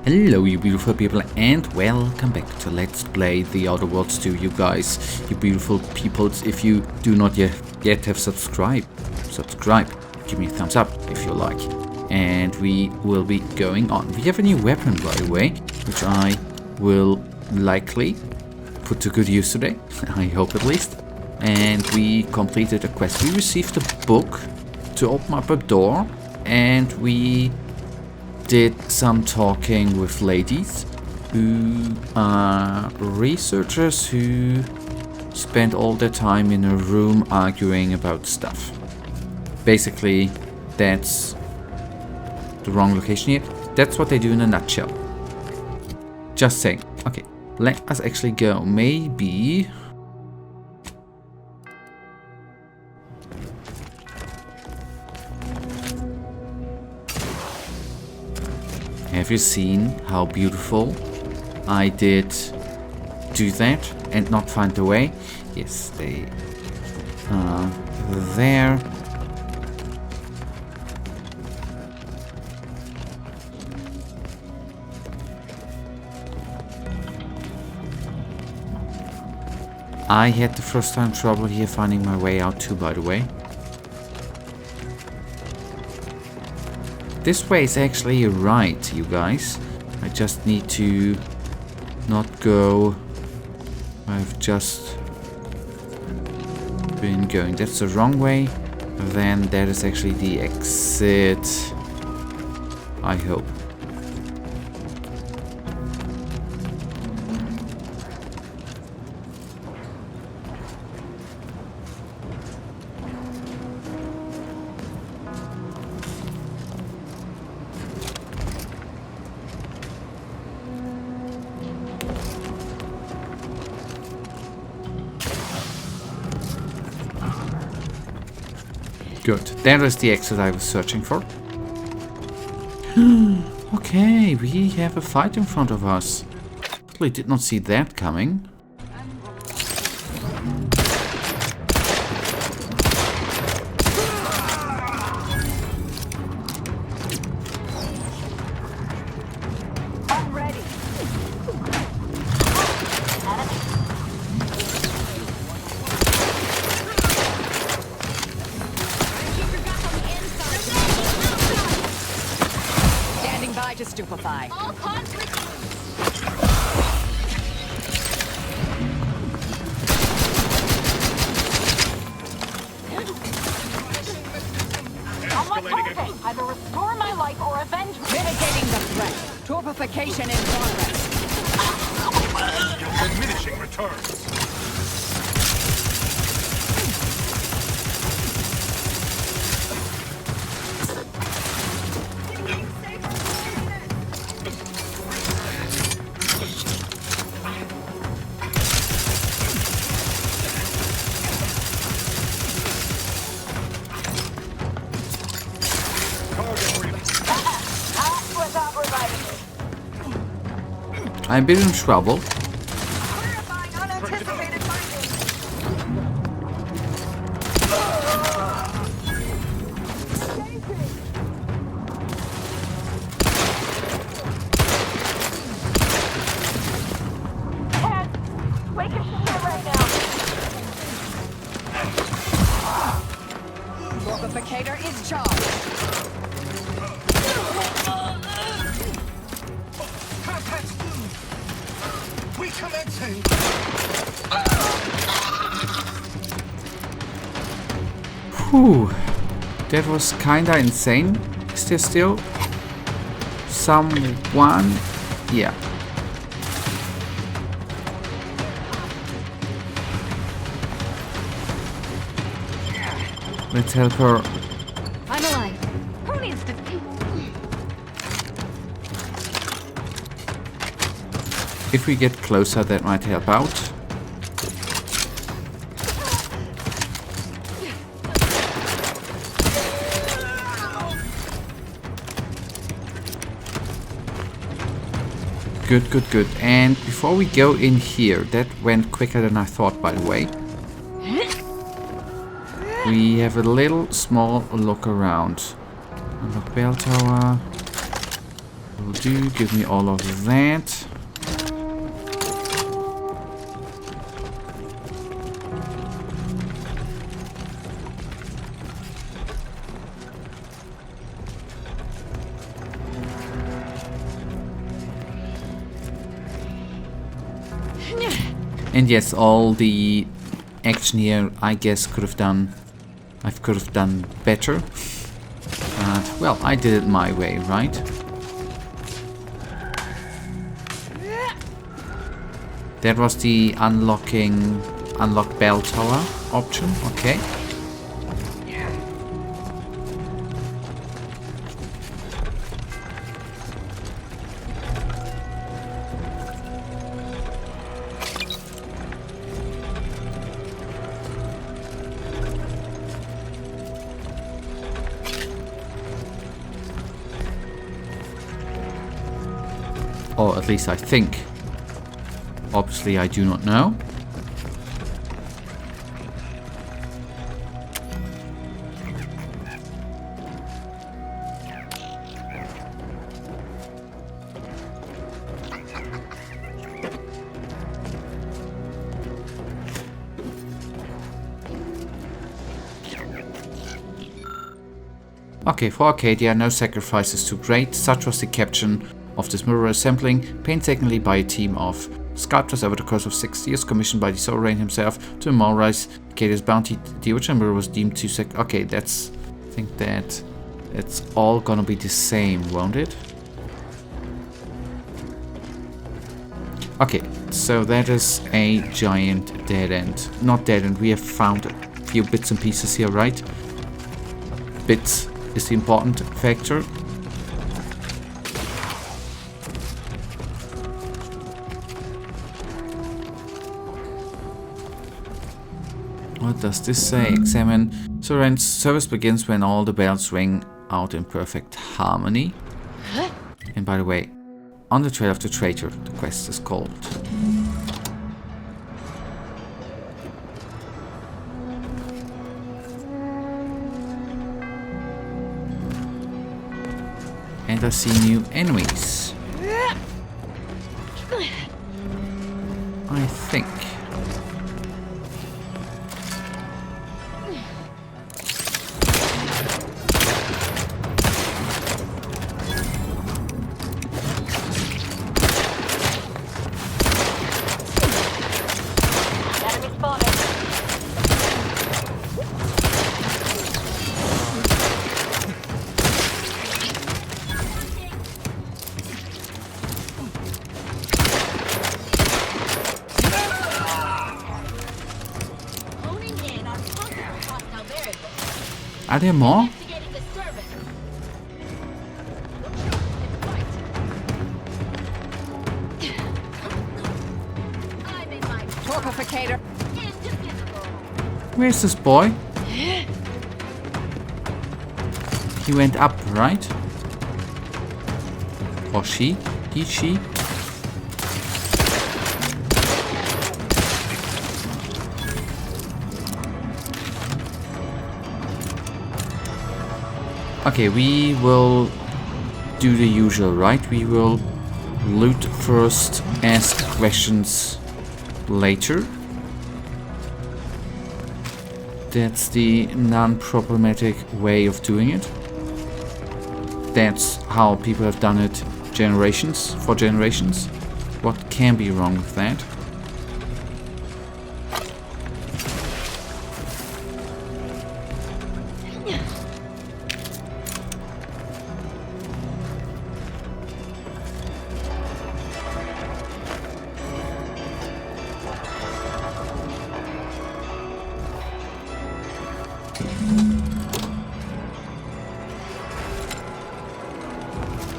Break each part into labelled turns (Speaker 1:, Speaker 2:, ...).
Speaker 1: Hello you beautiful people and welcome back to Let's Play The Outer Worlds 2, you guys, you beautiful peoples. If you do not yet have subscribe, give me a thumbs up if you like. And we will be going on. We have a new weapon, by the way, which I will likely put to good use today, I hope at least. And we completed a quest. We received a book to open up a door, and we did some talking with ladies who are researchers who spend all their time in a room arguing about stuff. Basically, that's the wrong location here. That's what they do in a nutshell. Just saying. Okay, let us actually go. Maybe... Have you seen how beautiful I did do that and not find the way? Yes, they are there. I had the first time trouble here finding my way out too, by the way. This way is actually right, you guys. I just need to not go. I've just been going. That's the wrong way. Then that is actually the exit. I hope. Good. That is the exit I was searching for. Okay, we have a fight in front of us. Totally did not see that coming.
Speaker 2: To stupefy.
Speaker 3: All conflict. On my target, either restore my life or avenge me.
Speaker 2: Mitigating the threat. Torpification in progress.
Speaker 4: Diminishing returns.
Speaker 1: I'm a bit in trouble.
Speaker 2: Torpificator is charged.
Speaker 1: Whew. That was kinda insane. Is there still someone? Yeah. Let's help her.
Speaker 3: I'm alive. Who needs to...
Speaker 1: If we get closer, that might help out. Good, good, good. And before we go in here, that went quicker than I thought, by the way. We have a little small look around. Unlock bell tower. We'll Give me all of that. And yes, all the action here, I guess, I could have done better. But, well, I did it my way, right? That was the unlock bell tower option, okay. Or at least I think. Obviously, I do not know. Okay, for Arcadia, no sacrifice is too great. Such was the caption of this mirror assembling, painstakingly by a team of sculptors over the course of 6 years, commissioned by the sovereign himself to memorialize Arcadia's bounty. The original mirror was deemed too okay, I think that it's all gonna be the same, won't it? Okay, so that is a giant dead end. Not dead end, we have found a few bits and pieces here, right? Bits is the important factor. What does this say? Examine. Service begins when all the bells ring out in perfect harmony. And by the way, On the Trail of the Traitor, the quest is called. And I see new enemies. I think. Are there more?
Speaker 2: Torpificator.
Speaker 1: Where's this boy? He went up, right? Or she? He, she? Okay, we will do the usual, right? We will loot first, ask questions later. That's the non-problematic way of doing it. That's how people have done it for generations. What can be wrong with that?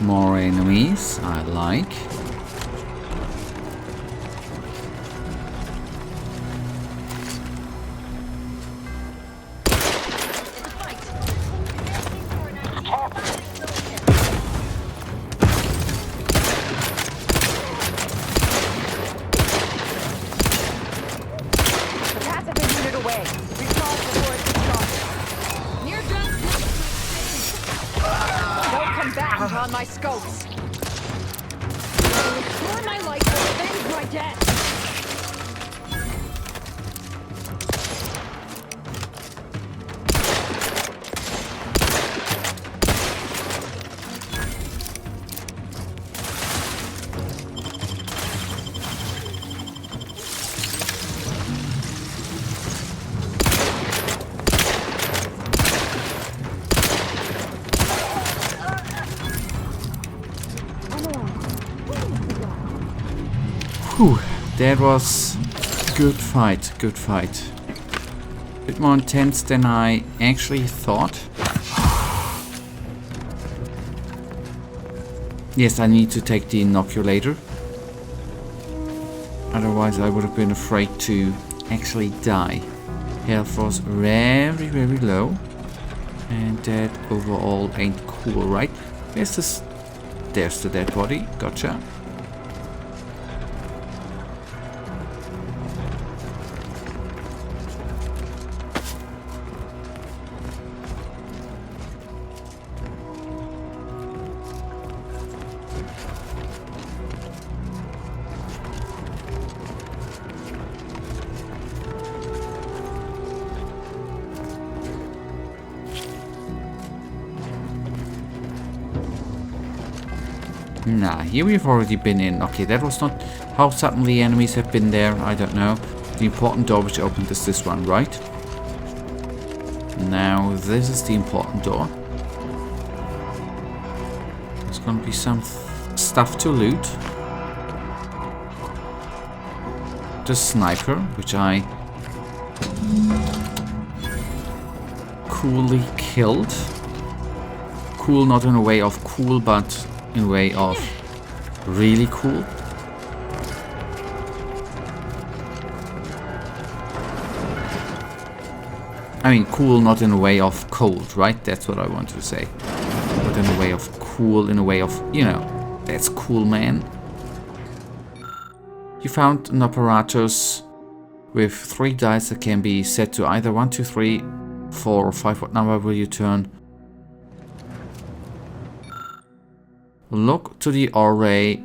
Speaker 1: More enemies, I like.
Speaker 2: On my scopes.
Speaker 3: dead.
Speaker 1: Whew, that was good fight, good fight. A bit more intense than I actually thought. Yes, I need to take the inoculator. Otherwise I would have been afraid to actually die. Health was very, very low. And that overall ain't cool, right? Where's this? There's the dead body. Gotcha. Nah, here we've already been in. Okay, that was not how suddenly enemies have been there. I don't know. The important door which opened is this one, right? Now, this is the important door. There's gonna be some stuff to loot. The sniper, which I coolly killed. Cool not in a way of cool, but in a way of really cool. I mean, cool not in a way of cold, right? That's what I want to say. But in a way of cool, in a way of, you know, that's cool, man. You found an apparatus with 3 dice that can be set to either 1, 2, 3, 4, or 5. What number will you turn? Look to the array.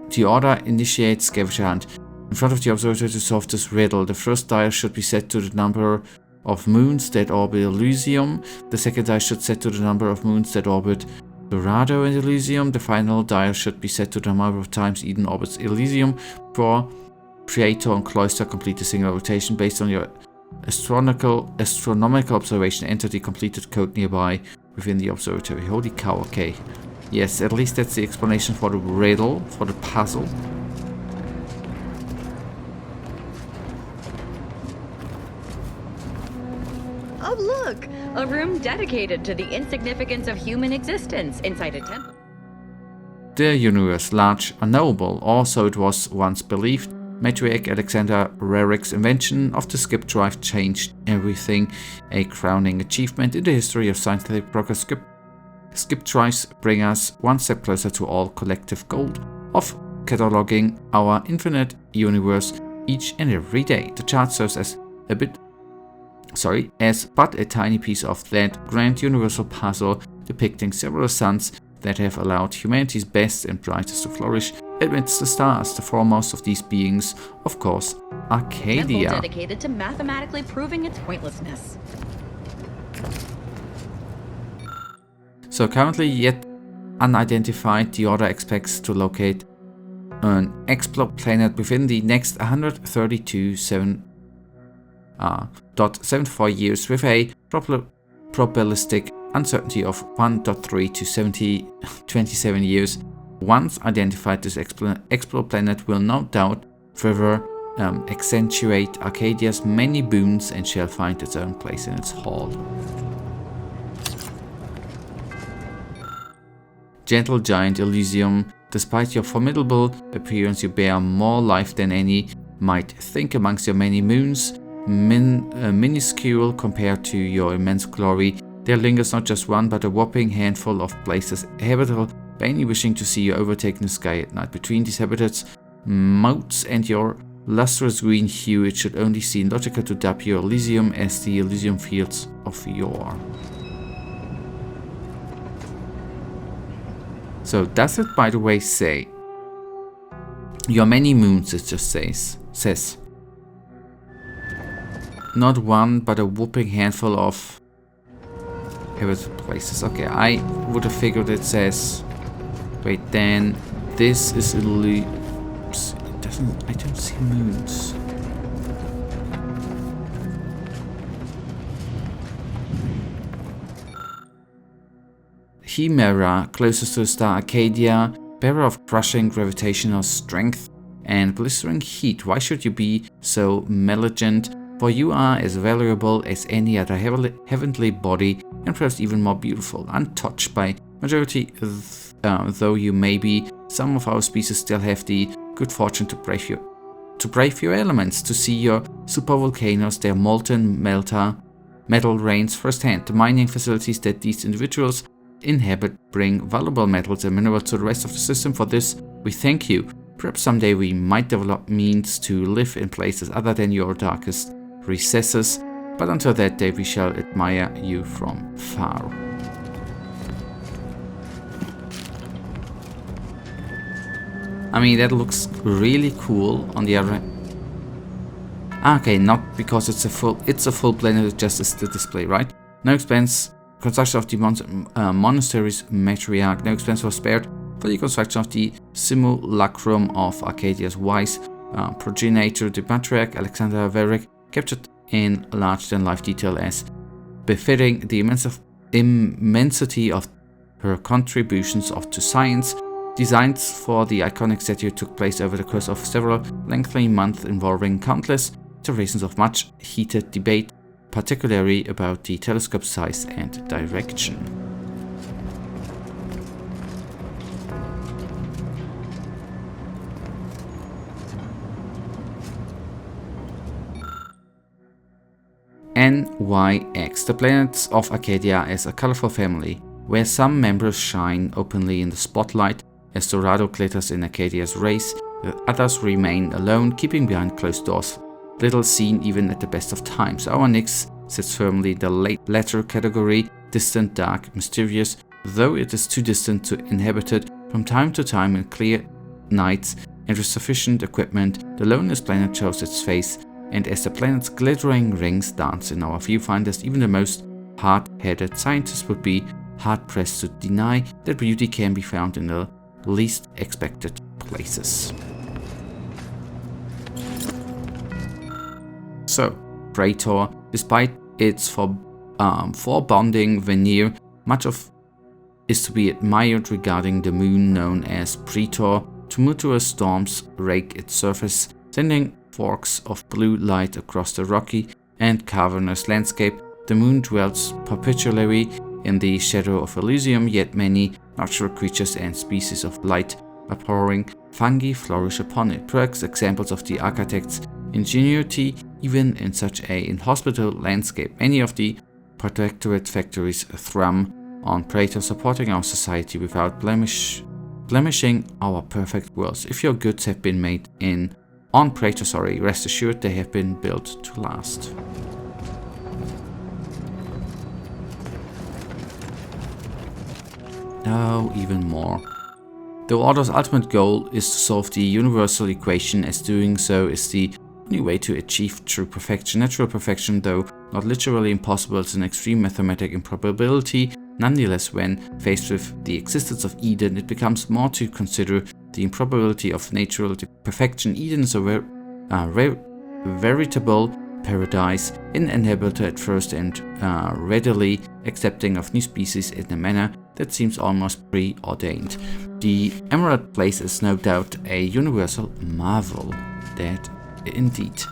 Speaker 1: The order initiates scavenger hunt. In front of the observer to solve this riddle, the first dice should be set to the number of moons that orbit Elysium. The second dice should set to the number of moons that orbit Dorado and Elysium. The final dice should be set to the number of times Eden orbits Elysium. For Praetor and Cloister, complete a single rotation based on your astronomical observation. Enter the completed code nearby within the observatory. Holy cow, okay. Yes, at least that's the explanation for the riddle, for the puzzle.
Speaker 4: Oh look! A room dedicated to the insignificance of human existence inside a temple.
Speaker 1: The universe, large, unknowable, or so it was once believed. Matriarch Alexander Rarick's invention of the skip drive changed everything. A crowning achievement in the history of scientific progress. Skip drives bring us one step closer to all collective goal of cataloging our infinite universe each and every day. The chart serves as but a tiny piece of that grand universal puzzle, depicting several suns that have allowed humanity's best and brightest to flourish amidst the stars. The foremost of these beings, of course, Arcadia.
Speaker 4: Temple dedicated to mathematically proving its pointlessness.
Speaker 1: So currently yet unidentified, the Order expects to locate an exoplanet within the next 132.74 years with a probabilistic uncertainty of 1.3 to 27 years. Once identified, this exoplanet will no doubt further accentuate Arcadia's many boons and shall find its own place in its hall. Gentle giant Elysium, despite your formidable appearance, you bear more life than any might think. Amongst your many moons, minuscule compared to your immense glory, there lingers not just one, but a whopping handful of places habitable by any wishing to see you overtaking the sky at night. Between these habitats, moats, and your lustrous green hue, it should only seem logical to dub your Elysium as the Elysium Fields of yore. So does it, by the way, say Your many moons, it just says. Not one, but a whooping handful of habitable places. Okay, I would have figured it says... Wait, then this is Italy. It doesn't... I don't see moons. Chimera, closest to the star Arcadia, bearer of crushing gravitational strength and blistering heat. Why should you be so malignant? For you are as valuable as any other heavenly body, and perhaps even more beautiful. Untouched by majority, though you may be, some of our species still have the good fortune to brave your elements, to see your supervolcanoes, their molten metal rains firsthand. The mining facilities that these individuals inhabit bring valuable metals and minerals to the rest of the system. For this, we thank you. Perhaps someday we might develop means to live in places other than your darkest recesses, but until that day we shall admire you from far. I mean, that looks really cool. On the other hand, okay, not because it's a full planet, it just is the display, right? No expense. Construction of the monastery's matriarch. No expense was spared for the construction of the simulacrum of Arcadia's wise progenitor, the patriarch Alexander Veric, captured in larger-than-life detail as befitting the immensity of her contributions to science. Designs for the iconic statue took place over the course of several lengthy months, involving countless iterations of much heated debate, particularly about the telescope size and direction. NYX. The planets of Arcadia is a colorful family, where some members shine openly in the spotlight as Dorado glitters in Arcadia's race, others remain alone, keeping behind closed doors, little seen even at the best of times. Our Nyx sits firmly in the latter category, distant, dark, mysterious, though it is too distant to inhabit it. From time to time in clear nights and with sufficient equipment, the loneliest planet shows its face, and as the planet's glittering rings dance in our viewfinders, even the most hard-headed scientist would be hard-pressed to deny that beauty can be found in the least expected places. So, Praetor, despite its foreboding veneer, much of is to be admired regarding the moon known as Praetor. Tumultuous storms rake its surface, sending forks of blue light across the rocky and cavernous landscape. The moon dwells perpetually in the shadow of Elysium, yet many natural creatures and species of light-abhorring fungi flourish upon it. Perhaps examples of the architect's ingenuity even in such an inhospitable landscape. Many of the protectorate factories thrum on Praetor, supporting our society without blemishing our perfect worlds. If your goods have been made on Praetor, rest assured they have been built to last. Oh, even more. The Order's ultimate goal is to solve the universal equation, as doing so is the only way to achieve true perfection. Natural perfection, though not literally impossible, is an extreme mathematic improbability. Nonetheless, when faced with the existence of Eden, it becomes more to consider the improbability of natural perfection. Eden is a veritable paradise, uninhabited at first and readily accepting of new species in a manner that seems almost preordained. The Emerald Place is no doubt a universal marvel. That indeed.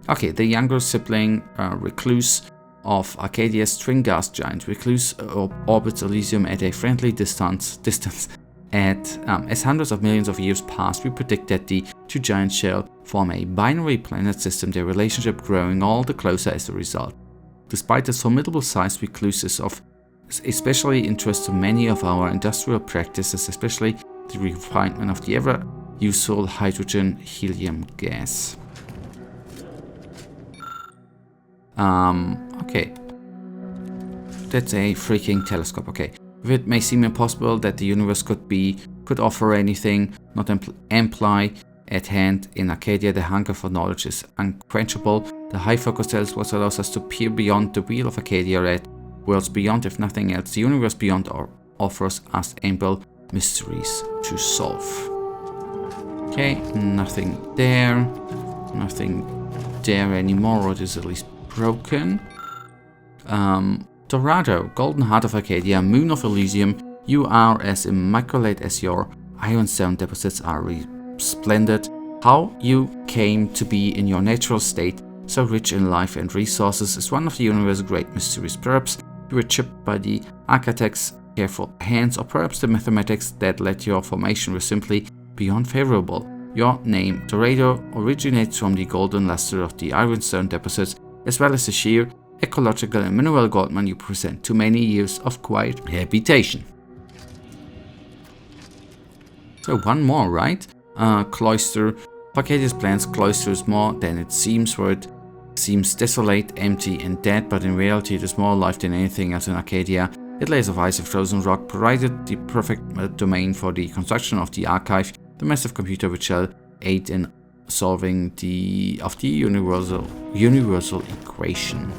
Speaker 1: Okay, the younger sibling, Recluse of Arcadia's twin gas giant. Recluse orbits Elysium at a friendly distance. As hundreds of millions of years pass, we predict that the two giants shall form a binary planet system, their relationship growing all the closer as a result. Despite its formidable size, Recluse is of especially interest to many of our industrial practices, especially the refinement of the ever-useful hydrogen-helium gas. Okay. That's a freaking telescope, okay. If it may seem impossible that the universe could offer anything, not imply at hand. In Arcadia, the hunger for knowledge is unquenchable. The high focus tells what allows us to peer beyond the wheel of Arcadia at worlds beyond. If nothing else, the universe beyond offers us ample mysteries to solve. Okay, nothing there. Nothing there anymore, or it is at least broken. Dorado, golden heart of Arcadia, moon of Elysium. You are as immaculate as your ironstone deposits are resplendent. How you came to be in your natural state, so rich in life and resources, is one of the universe's great mysteries. Perhaps you were chipped by the architect's careful hands, or perhaps the mathematics that led your formation were simply beyond favorable. Your name, Dorado, originates from the golden luster of the ironstone deposits, as well as the sheer ecological and mineral goldmine you present to many years of quiet habitation. So one more, right? Cloister. Arcadia's plans cloister is more than it seems, for it seems desolate, empty and dead, but in reality it is more alive than anything else in Arcadia. Its layers of ice and frozen rock provided the perfect domain for the construction of the archive, the massive computer which shall aid in solving the universal equation.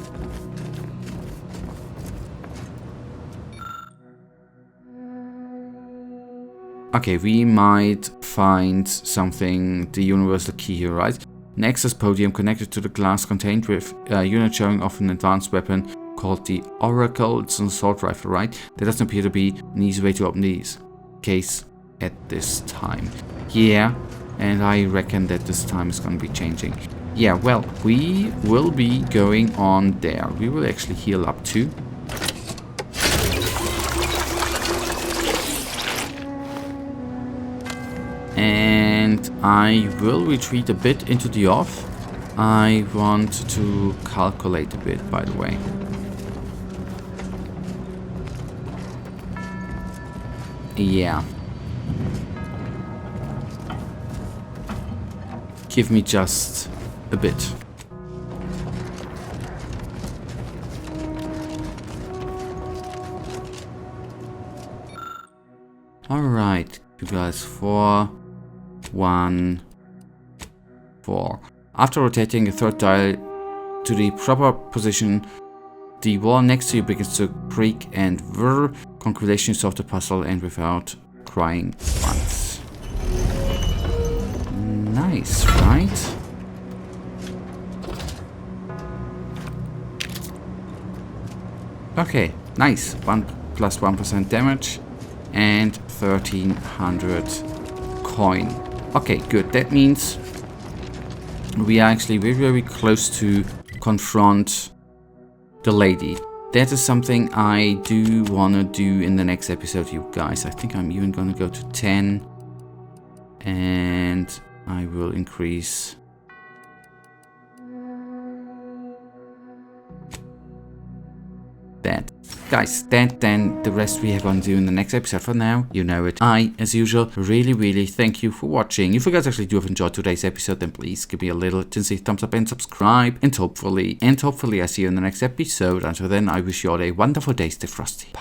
Speaker 1: Okay, we might find something, the universal key here, right? An access podium connected to the glass contained with a unit showing off an advanced weapon called the Oracle. It's an assault rifle, right? There doesn't appear to be an easy way to open this case at this time. Yeah, and I reckon that this time is going to be changing. Yeah, well, we will be going on there. We will actually heal up too. And I will retreat a bit into the off. I want to calculate a bit, by the way. Yeah. Give me just a bit. Alright, you guys, 4, 1, 4. After rotating a third dial to the proper position, the wall next to you begins to creak and whir. Congratulations, you solved the puzzle and without crying once. Nice, right? Okay, nice. 1 plus 1% damage and 1300 coin. Okay, good. That means we are actually very, very close to confront the lady. That is something I do want to do in the next episode, you guys. I think I'm even going to go to 10. And I will increase that. Guys, then the rest we are going to do in the next episode. For now, you know it. I, as usual, really thank you for watching. If you guys actually do have enjoyed today's episode, then please give me a little sincere thumbs up and subscribe. And hopefully I see you in the next episode. Until then, I wish you all a wonderful day. Stay frosty. Bye.